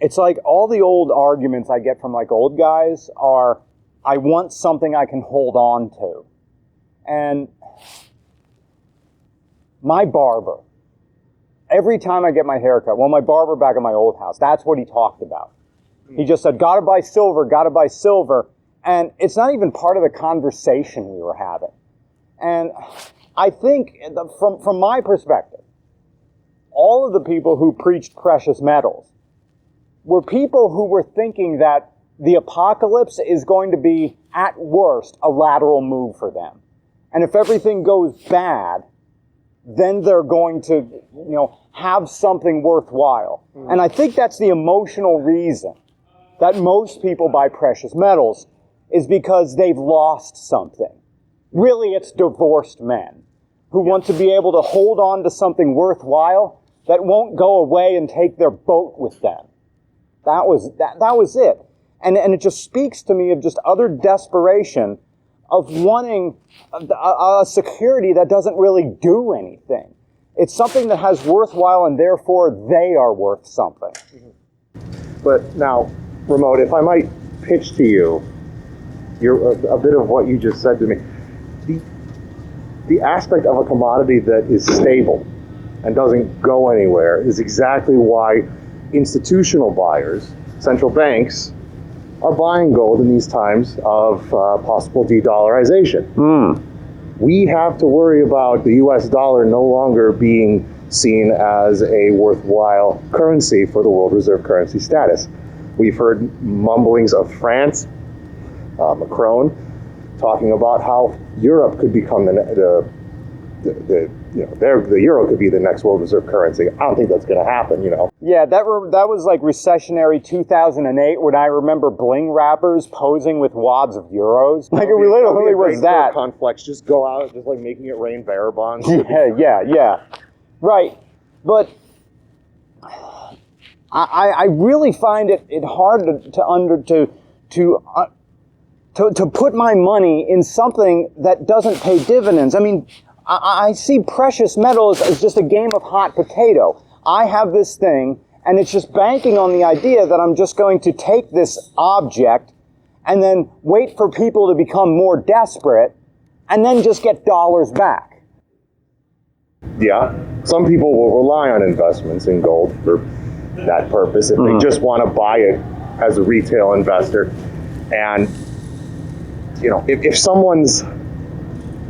it's like all the old arguments I get from like old guys are, I want something I can hold on to. And my barber, every time I get my hair cut, well, my barber back at my old house, that's what he talked about. He just said, gotta buy silver, gotta buy silver. And it's not even part of the conversation we were having. And I think, from my perspective, all of the people who preached precious metals were people who were thinking that the apocalypse is going to be, at worst, a lateral move for them. And if everything goes bad, then they're going to, have something worthwhile. And I think that's the emotional reason that most people buy precious metals, is because they've lost something. Really, it's divorced men who want to be able to hold on to something worthwhile that won't go away and take their boat with them. That was it. And it just speaks to me of just utter desperation of wanting a security that doesn't really do anything. It's something that has worthwhile, and therefore they are worth something. But now, Remote, if I might pitch to you, a bit of what you just said to me. The aspect of a commodity that is stable and doesn't go anywhere is exactly why institutional buyers, central banks, are buying gold in these times of possible de-dollarization. We have to worry about the US dollar no longer being seen as a worthwhile currency for the world reserve currency status. We've heard mumblings of France, Macron, talking about how Europe could become the euro could be the next world reserve currency. I don't think that's going to happen, Yeah, that was like recessionary 2008 when I remember bling rappers posing with wads of euros. Like it literally was that. Conflex, just go out, just like making it rain bearer bonds. Yeah. Right. But I really find it hard to put my money in something that doesn't pay dividends. I mean, I see precious metals as just a game of hot potato. I have this thing, and it's just banking on the idea that I'm just going to take this object and then wait for people to become more desperate and then just get dollars back. Yeah, some people will rely on investments in gold for that purpose if they just want to buy it as a retail investor. And if someone's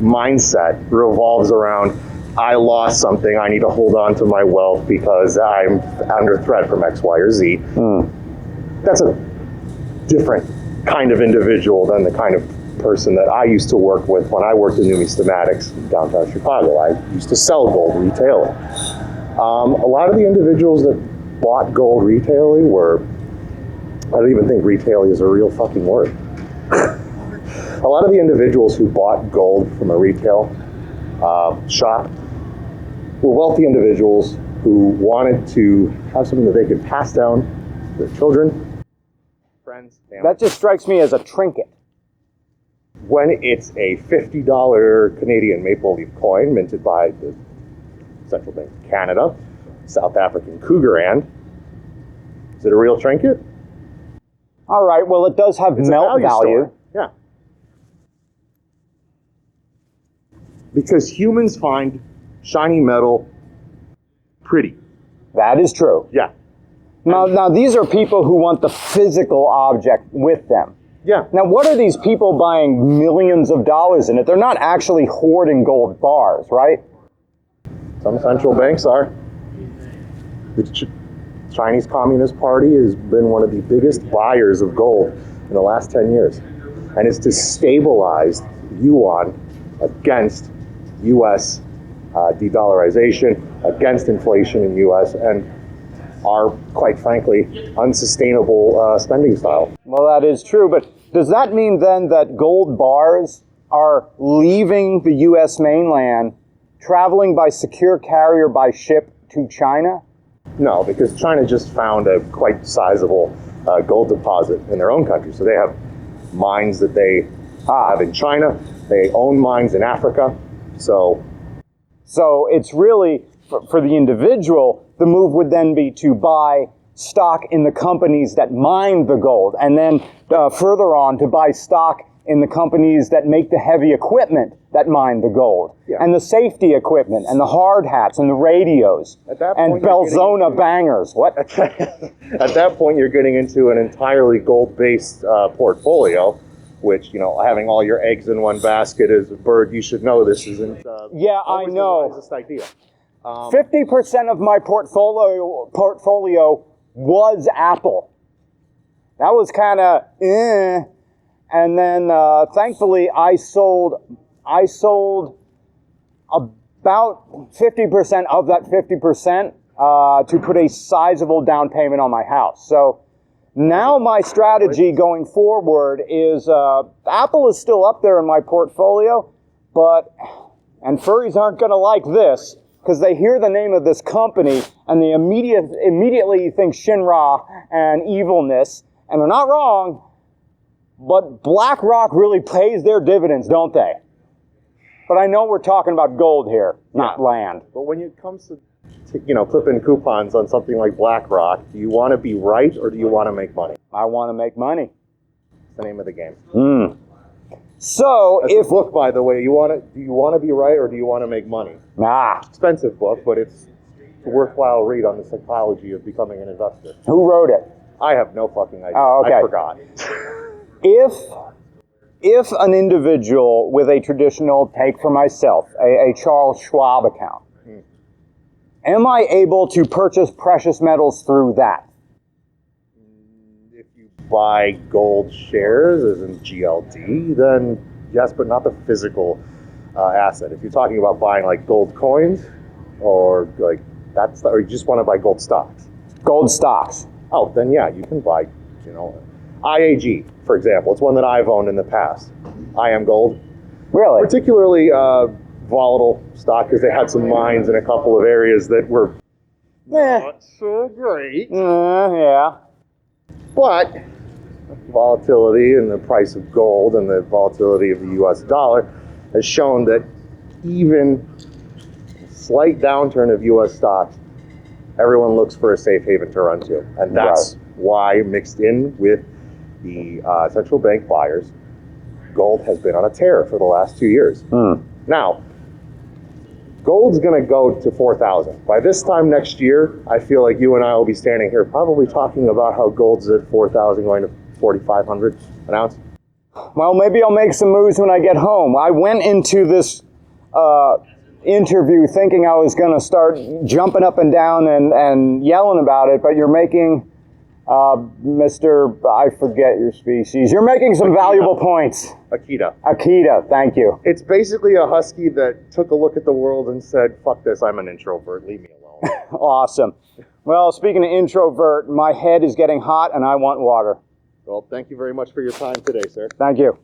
mindset revolves around, I lost something, I need to hold on to my wealth because I'm under threat from X, Y, or Z, that's a different kind of individual than the kind of person that I used to work with when I worked in numismatics in downtown Chicago. I used to sell gold retailing. A lot of the individuals that bought gold retailing I don't even think retailing is a real fucking word. A lot of the individuals who bought gold from a retail shop were wealthy individuals who wanted to have something that they could pass down to their children, friends, family. That just strikes me as a trinket. When it's a $50 Canadian maple leaf coin minted by the Central Bank of Canada, South African Cougaran, is it a real trinket? All right, well, it does have melt value. Yeah. Because humans find shiny metal pretty. That is true. Yeah. Now, these are people who want the physical object with them. Yeah. Now, what are these people buying millions of dollars in it? They're not actually hoarding gold bars, right? Some central banks are. The Chinese Communist Party has been one of the biggest buyers of gold in the last 10 years. And it's to stabilize yuan against U.S. de-dollarization, against inflation in U.S., and our, quite frankly, unsustainable spending style. Well, that is true, but does that mean then that gold bars are leaving the U.S. mainland, traveling by secure carrier by ship to China? No, because China just found a quite sizable gold deposit in their own country. So they have mines that they have in China. They own mines in Africa. So it's really, for the individual, the move would then be to buy stock in the companies that mine the gold, and then further on to buy stock in the companies that make the heavy equipment that mine the gold, and the safety equipment, and the hard hats, and the radios, and Belzona bangers. What? At that point, you're getting into an entirely gold-based portfolio, which, you know, having all your eggs in one basket is a bird you should know this isn't yeah, I know. the wisest idea. 50% of my portfolio was Apple. That was kind of and then thankfully I sold about 50% of that 50% to put a sizable down payment on my house. So now my strategy going forward is Apple is still up there in my portfolio, and furries aren't going to like this, because they hear the name of this company and they immediately think Shinra and evilness, and they're not wrong, but BlackRock really pays their dividends, don't they? But I know we're talking about gold here, not land. But when it comes to, you know, clipping coupons on something like BlackRock, do you want to be right or do you want to make money? I want to make money. That's the name of the game. So That's a book, by the way. Do you want to be right or do you want to make money? Expensive Book, but it's a worthwhile read on the psychology of becoming an investor. Who wrote it? I have no fucking idea. Oh, okay. I forgot. If an individual with a traditional, take for myself, a Charles Schwab account, am I able to purchase precious metals through that? If you buy gold shares, as in GLD, then yes, but not the physical asset. If you're talking about buying like gold coins, or like or you just want to buy gold stocks. Gold stocks. Oh, then yeah, you can buy, you know, IAG, for example. It's one that I've owned in the past. IM Gold. Really? Particularly volatile stock because they had some mines in a couple of areas that were not so great. Yeah. But volatility in the price of gold and the volatility of the US dollar has shown that even a slight downturn of US stocks, everyone looks for a safe haven to run to. And that's why, mixed in with the central bank buyers, gold has been on a tear for the last 2 years. Now, gold's going to go to 4,000. By this time next year, I feel like you and I will be standing here probably talking about how gold's at 4,000 going to 4,500 an ounce. Well, maybe I'll make some moves when I get home. I went into this interview thinking I was going to start jumping up and down and yelling about it, but you're making, Mr. I forget your species, you're making some valuable points. Akita, thank you. It's basically a husky that took a look at the world and said, fuck this, I'm an introvert, leave me alone. Awesome. Well, speaking of introvert, my head is getting hot and I want water. Well, thank you very much for your time today, sir. Thank you.